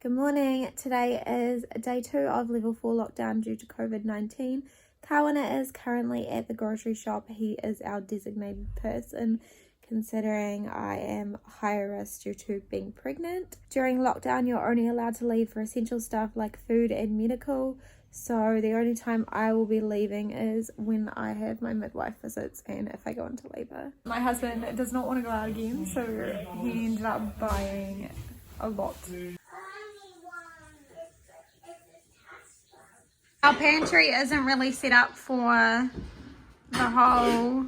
Good morning. Today is day 2 of level 4 lockdown due to COVID-19. Kawana is currently at the grocery shop. He is our designated person considering I am higher risk due to being pregnant. During lockdown, you're only allowed to leave for essential stuff like food and medical. So the only time I will be leaving is when I have my midwife visits and if I go into labour. My husband does not want to go out again, so he ended up buying a lot. Our pantry isn't really set up for the whole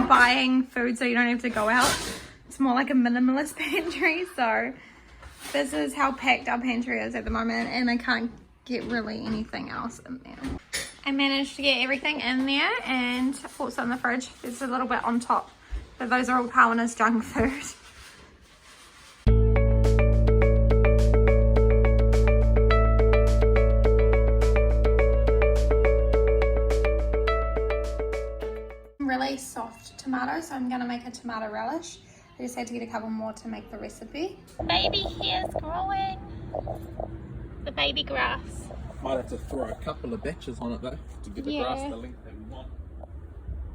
buying food so you don't have to go out. It's more like a minimalist pantry, so this is how packed our pantry is at the moment, and I can't get really anything else in there. I managed to get everything in there and also in the fridge. There's a little bit on top, but those are all Kawana's junk food. Really soft tomato, so I'm going to make a tomato relish. I just had to get a couple more to make the recipe. Baby hair's growing. The baby grass. Might have to throw a couple of batches on it though to get the grass the length that we want.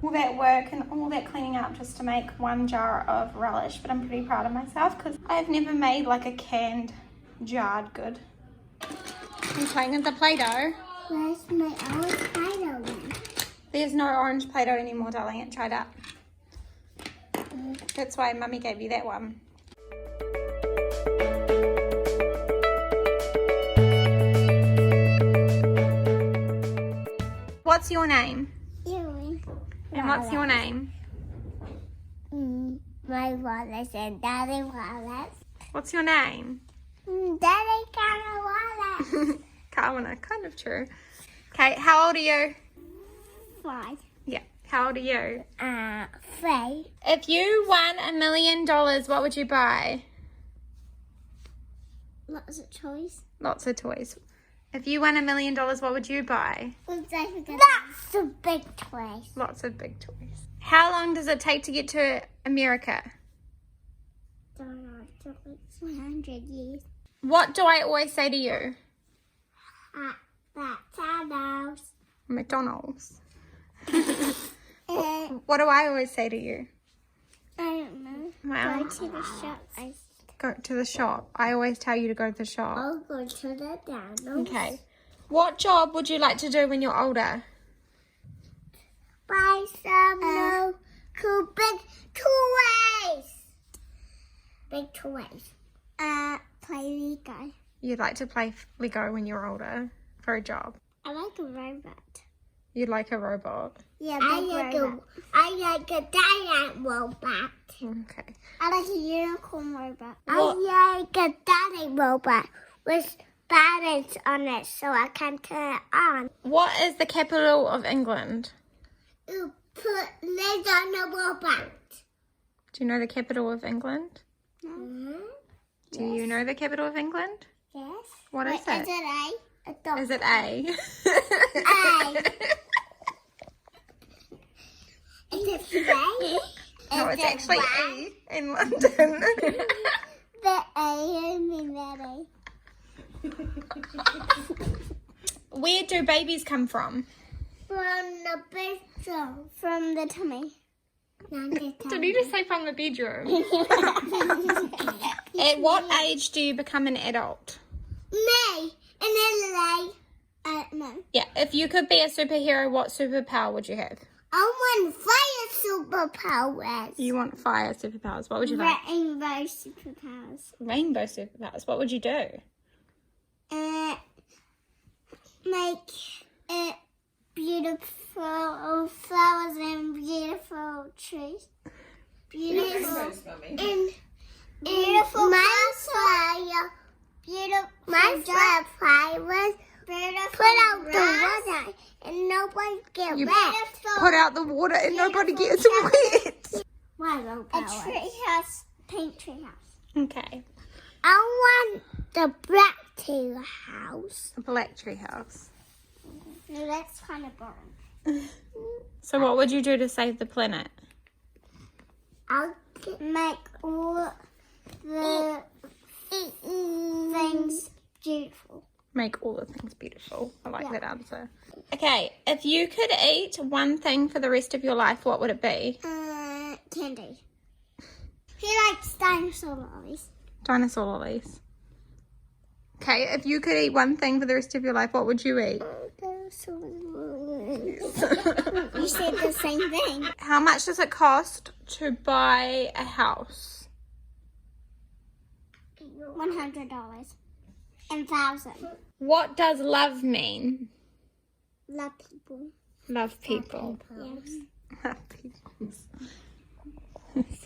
All that work and all that cleaning up just to make one jar of relish, but I'm pretty proud of myself because I've never made like a canned jarred good. I'm playing with the Play-Doh. Where's my orange Play-Doh one? There's no orange Play-Doh anymore, darling. It dried up. That's why Mummy gave you that one. What's your name? Ewan. And what's your name? My Wallace and Daddy Wallace. What's your name? Daddy Wallace. Kawana, kind of true. Okay, how old are you? 5. Yeah, how old are you? 3. If you won $1 million, what would you buy? Lots of toys. Lots of toys. If you won $1 million, what would you buy? Lots of big toys. Lots of big toys. How long does it take to get to America? Don't know. It took 100 years. What do I always say to you? McDonald's. McDonald's. What do I always say to you? I don't know. Well, Go to the shop. go to the shop. I always tell you to go to the shop. I'll go to the Donald's. Okay. What job would you like to do when you're older? Buy some cool big toys. Big toys. Play Lego. You'd like to play Lego when you're older for a job. I like a robot. You'd like a robot. Yeah, I like a giant robot. Okay. I like a unicorn robot. I like a daddy robot with buttons on it so I can turn it on. What is the capital of England? You put legs on the robot. Do you know the capital of England? Mm-hmm. Do you know the capital of England? Yes. What is it? Is it A? Is it A? A. Is it B? No, it's actually E in London. The A and the Where do babies come from? From the bedroom. From the tummy. Did you just say from the bedroom? At what age do you become an adult? Me. And then no. Yeah, if you could be a superhero, what superpower would you have? I want fire superpowers. You want fire superpowers. What would you like? Rainbow superpowers. Rainbow superpowers. What would you do? Make it beautiful flowers and beautiful trees. Beautiful. And beautiful fire. Beautiful. My fire was put out the water and nobody get wet. Put out the water and nobody gets wet. A tree house, pink tree house. Okay. I want the black tree house. A black tree house. No, that's kind of boring. So what would you do to save the planet? I'll make all the things beautiful. Make all the things beautiful. I like that answer. Okay, if you could eat one thing for the rest of your life, what would it be? Candy. He likes dinosaur lollies. Dinosaur lollies. Okay, if you could eat one thing for the rest of your life, what would you eat? Dinosaur lollies. You said the same thing. How much does it cost to buy a house? $100 and 1,000. What does love mean? Love people. Love people. Yes. Love people.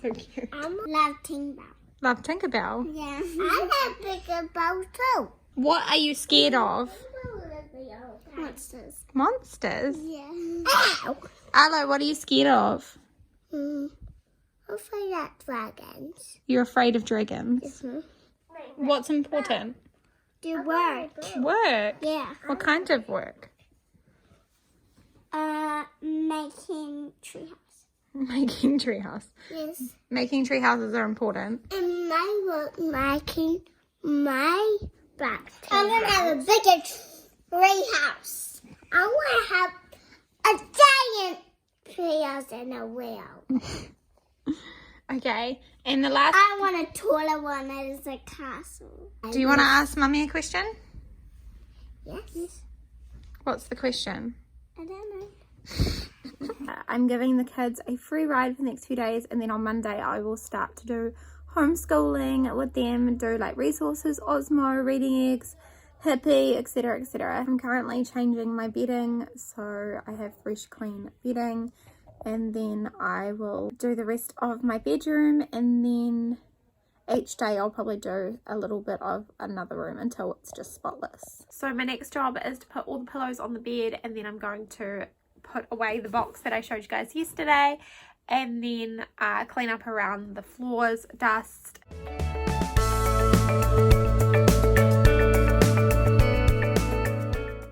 So cute. Love Tinkerbell. Love Tinkerbell. Yeah. I love Tinkerbell too. What are you scared of? Monsters. Monsters? Yeah. Ow! Arlo, what are you scared of? I'm afraid of dragons. You're afraid of dragons. Mm-hmm. What's important? Do work. Work. Yeah. What kind of work? Making treehouse. Making treehouse. Yes. Making tree houses are important. And my work making my back. I'm gonna have a bigger tree house. I want to have a giant tree house and a wheel. Okay. And the last... I want a taller one that is a castle. Do you want to ask Mummy a question? Yes. What's the question? I don't know. I'm giving the kids a free ride for the next few days, and then on Monday I will start to do homeschooling with them, do like resources, Osmo, reading eggs, hippie, etc, etc. I'm currently changing my bedding, so I have fresh clean bedding, and then I will do the rest of my bedroom, and then each day I'll probably do a little bit of another room until it's just spotless. So my next job is to put all the pillows on the bed, and then I'm going to put away the box that I showed you guys yesterday, and then clean up around the floors, dust.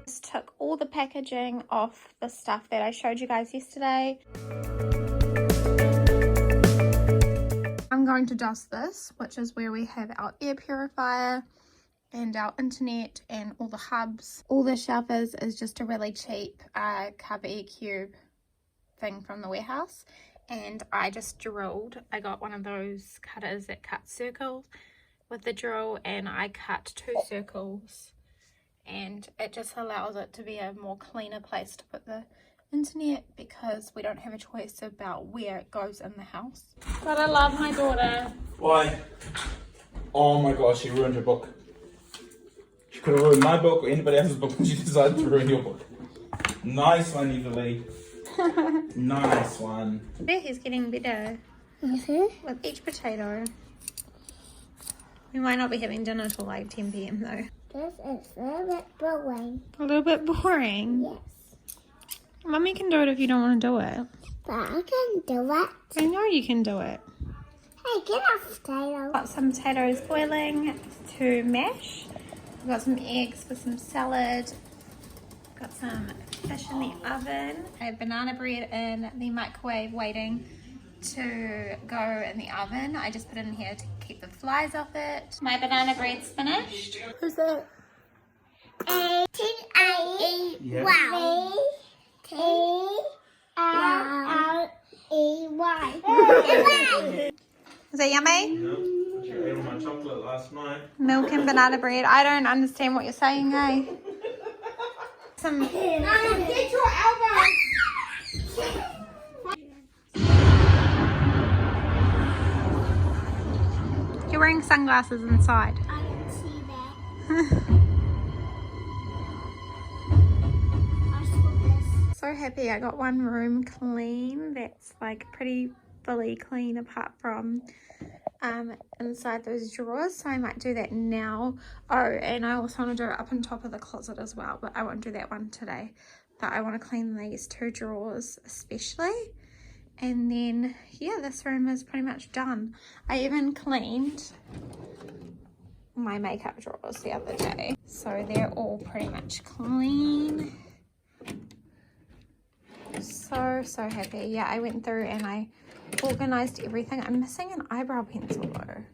Just took all the packaging off the stuff that I showed you guys yesterday. I'm going to dust this, which is where we have our air purifier and our internet and all the hubs. All this shelf is just a really cheap cover air cube thing from the warehouse, and I just drilled. I got one of those cutters that cut circles with the drill, and I cut 2 circles, and it just allows it to be a more cleaner place to put the internet, because we don't have a choice about where it goes in the house. But I love my daughter. Why? Oh my gosh, she ruined her book. She could have ruined my book or anybody else's book, and she decided to ruin your book. Nice one, Lvl4. Nice one. Yeah, he's getting better with each potato. We might not be having dinner till like 10 p.m. though. This is a little bit boring. A little bit boring. Yes. Mummy can do it if you don't want to do it. But I can do it. I know you can do it. Hey, get off potato. Got some potatoes boiling to mash. I've got some eggs for some salad. Got some fish in the oven. I have banana bread in the microwave waiting to go in the oven. I just put it in here to keep the flies off it. My banana bread's finished. Who's that? A-T-I-E-Y. T-R-R-E-Y. Is that yummy? No, she ate all my chocolate last night. Milk and banana bread. I don't understand what you're saying, eh? Some... Get your elbow. You're wearing sunglasses inside. I can see that. I saw this. So happy I got one room clean. That's like pretty fully clean apart from inside those drawers, so I might do that now. Oh, and I also want to do it up on top of the closet as well, but I won't do that one today. But I want to clean these 2 drawers especially, and then yeah, this room is pretty much done. I even cleaned my makeup drawers the other day, so they're all pretty much clean. So happy. Yeah, I went through and I organized everything. I'm missing an eyebrow pencil though.